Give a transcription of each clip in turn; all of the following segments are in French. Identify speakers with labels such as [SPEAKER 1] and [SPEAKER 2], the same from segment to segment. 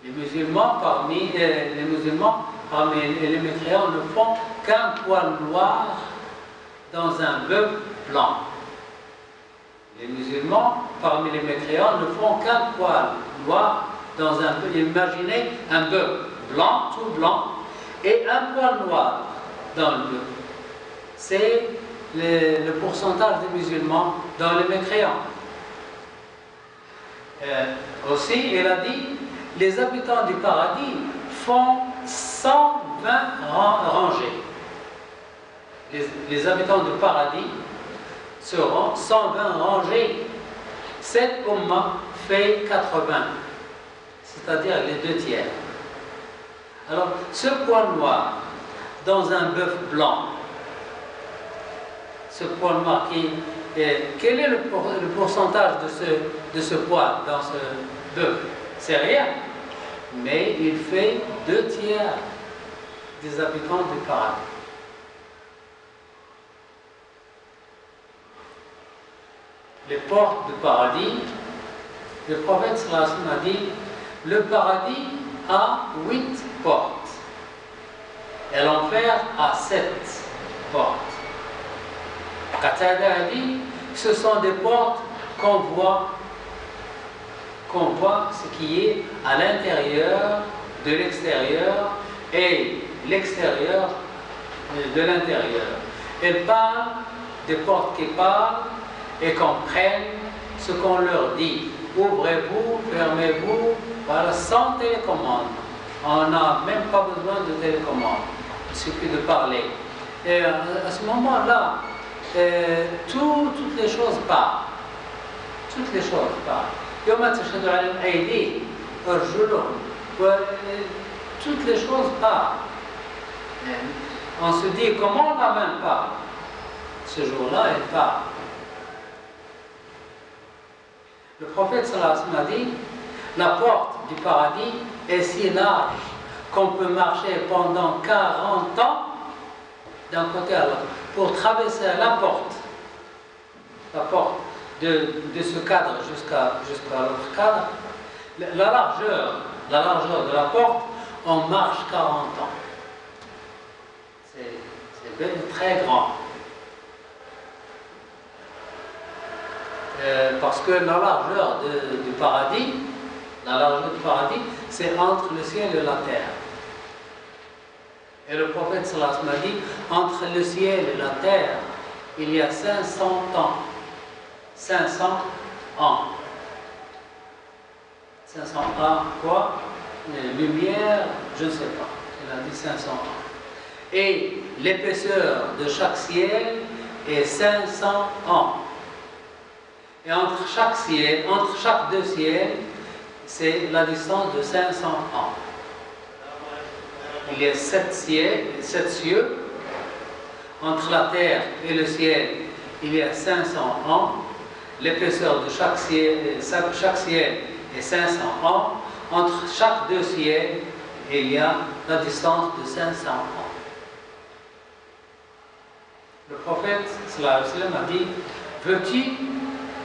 [SPEAKER 1] Les musulmans, parmi les mécréants, ne font qu'un poil noir dans un bœuf blanc. Les musulmans, parmi les mécréants, ne font qu'un poil noir dans un bœuf. Imaginez un bœuf blanc, tout blanc, et un poil noir dans le bœuf. C'est le pourcentage des musulmans dans les mécréants. Aussi, il a dit, les habitants du paradis font 120 rangées. Les habitants du paradis seront 120 rangées. Cette umma fait 80, c'est-à-dire les 2 tiers. Alors, ce poil noir dans un bœuf blanc, ce poil noir quel est le pourcentage de ce poil dans ce bœuf? C'est rien, mais il fait 2 tiers des habitants du paradis. Les portes du paradis, le prophète sallallahu alayhi wa sallam a dit, le paradis a 8 portes et l'enfer a 7 portes. Qatada a dit, ce sont des portes qu'on voit ce qui est à l'intérieur de l'extérieur et l'extérieur de l'intérieur. Elle parle des portes qui parlent et comprennent ce qu'on leur dit. Ouvrez-vous, fermez-vous, voilà, sans télécommande. On n'a même pas besoin de télécommande, il suffit de parler. Et à ce moment-là, toutes les choses parlent. Toutes les choses parlent. Toutes les choses parlent. On se dit, comment la main parle? Ce jour-là, elle parle. Le prophète sallallahu alayhi wa sallam a dit, la porte du paradis est si large qu'on peut marcher pendant 40 ans d'un côté à l'autre pour traverser la porte de ce cadre jusqu'à l'autre cadre. La largeur de la porte, on marche 40 ans. C'est très grand. Parce que la largeur du paradis, c'est entre le ciel et la terre. Et le prophète sallallahu alayhi wa sallam a dit, entre le ciel et la terre, il y a 500 ans. 500 ans. 500 ans, quoi? Lumière, je ne sais pas. Il a dit 500 ans. Et l'épaisseur de chaque ciel est 500 ans. Et entre chaque 2 ciels, c'est la distance de 500 ans. Il y a 7 cieux. Entre la terre et le ciel, il y a 500 ans. L'épaisseur de chaque ciel est 500 ans. Entre chaque 2 ciels, il y a la distance de 500 ans. Le prophète sallallahu alayhi wa sallam a dit, veux-tu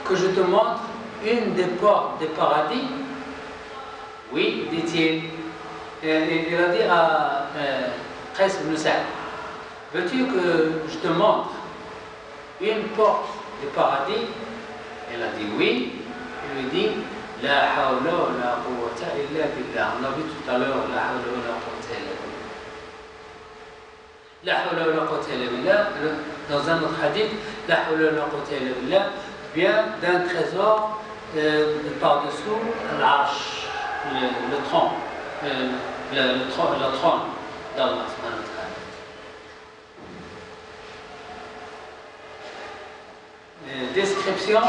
[SPEAKER 1] que je te montre une des portes des paradis? Oui, dit-il. Il a dit à Qais ibn Sa'd, veux-tu que je te montre une porte du paradis? Il a dit oui. Il lui dit, la hawla wa la quwwata illa billah. On a vu tout à l'heure, la hawla wa la quwwata illa billah. La hawla wa la quwwata illa billah. Dans un autre hadith, la hawla wa la quwwata illa billah vient d'un trésor par-dessous l'arche, le trône d'Allah. Description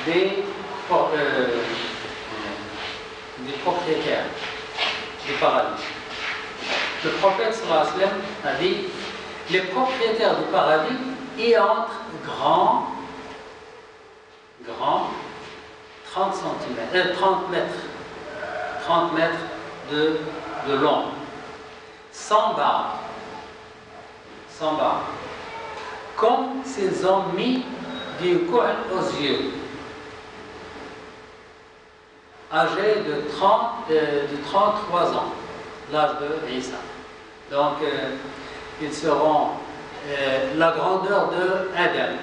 [SPEAKER 1] des propriétaires du paradis. Le prophète sallallahu alayhi wa sallam a dit, les propriétaires du paradis y entrent grands 30 mètres de long, sans barbe, comme s'ils ont mis du couhl aux yeux, âgés de 30 de 33 ans, l'âge de Isa. Donc, ils seront la grandeur de Adam,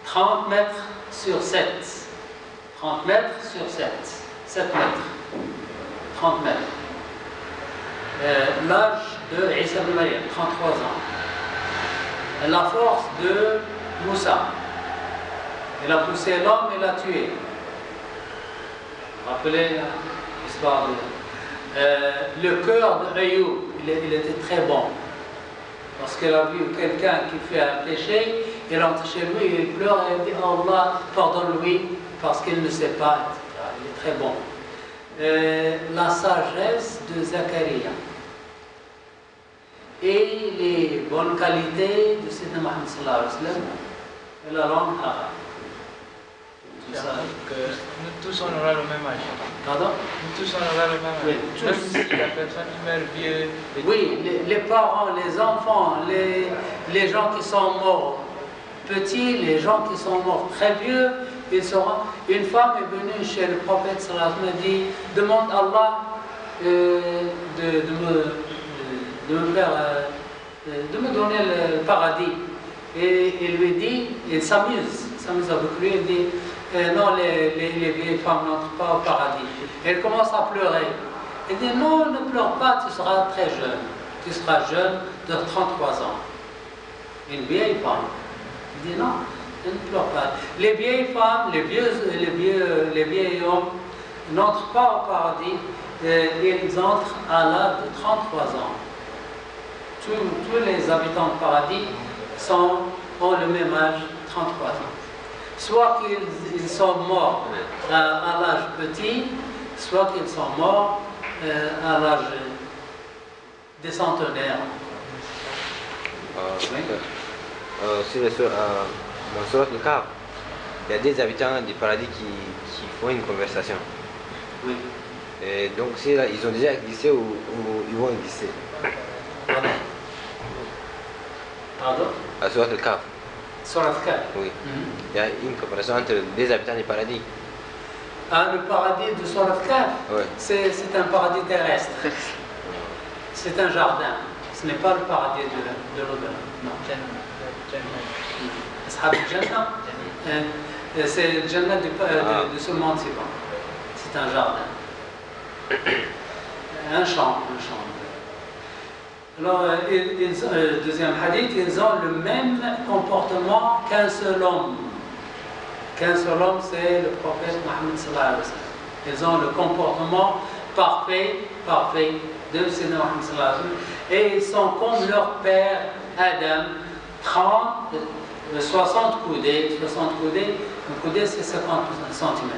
[SPEAKER 1] 30 mètres sur 7. 30 mètres sur 7. 7 mètres. 30 mètres. L'âge de Isa ibn Maryam, 33 ans. La force de Moussa. Il a poussé l'homme et l'a tué. Vous vous rappelez l'histoire de... le cœur de Ayoub, il était très bon. Parce qu'il a vu quelqu'un qui fait un péché, il entre chez lui, il pleure et il dit oh Allah, pardonne-lui parce qu'il ne sait pas, etc. Il est très bon. La sagesse de Zacharia et les bonnes qualités de Sayyidina Muhammad sallallahu alayhi wa sallam et la langue arabe.
[SPEAKER 2] Nous tous on aura le même âge.
[SPEAKER 1] Pardon?
[SPEAKER 2] Nous tous on aura le même âge.
[SPEAKER 1] Oui,
[SPEAKER 2] même si la personne meurt vieux.
[SPEAKER 1] Oui, les parents, les enfants, les gens qui sont morts petits, les gens qui sont morts très vieux, ils seront. Une femme est venue chez le prophète sallallahu alayhi wa sallam et dit demande à Allah de me donner le paradis. Et il lui dit, il s'amuse avec lui, il dit non, les vieilles femmes n'entrent pas au paradis. Elle commence à pleurer. Il dit non, ne pleure pas, tu seras très jeune. Tu seras jeune de 33 ans. Une vieille femme. Il dit non, ne pleure pas. Les vieilles femmes, les vieils hommes n'entrent pas au paradis. Ils entrent à l'âge de 33 ans. Tous les habitants du paradis ont le même âge, 33 ans. Soit qu'ils sont morts à l'âge petit, soit qu'ils sont morts à l'âge des centenaires.
[SPEAKER 3] Dans Surat Al-Kahf, il y a des habitants du paradis qui font une conversation.
[SPEAKER 1] Oui.
[SPEAKER 3] Et donc, ils ont déjà existé ou ils vont exister.
[SPEAKER 1] Pardon?
[SPEAKER 3] À Surat Al-Kahf.
[SPEAKER 1] Surat Al-Kahf.
[SPEAKER 3] Oui. Il y a une comparaison entre les habitants du paradis.
[SPEAKER 1] Le paradis de Surat Al-Kahf,
[SPEAKER 3] oui.
[SPEAKER 1] C'est un paradis terrestre. C'est un jardin. Ce n'est pas le paradis de l'au-delà. Non. Ashab al-Jannah, c'est le Jannah de ce monde, c'est bon. C'est un jardin. Un champ. Alors, deuxième hadith, ils ont le même comportement qu'un seul homme. Qu'un seul homme, c'est le prophète Mohammed sallallahu alayhi wa sallam. Ils ont le comportement parfait de Sayyidina Mohammed sallallahu alayhi wa sallam. Et ils sont comme leur père Adam, 60 coudées. 60 coudées, un coudé c'est 50 cm.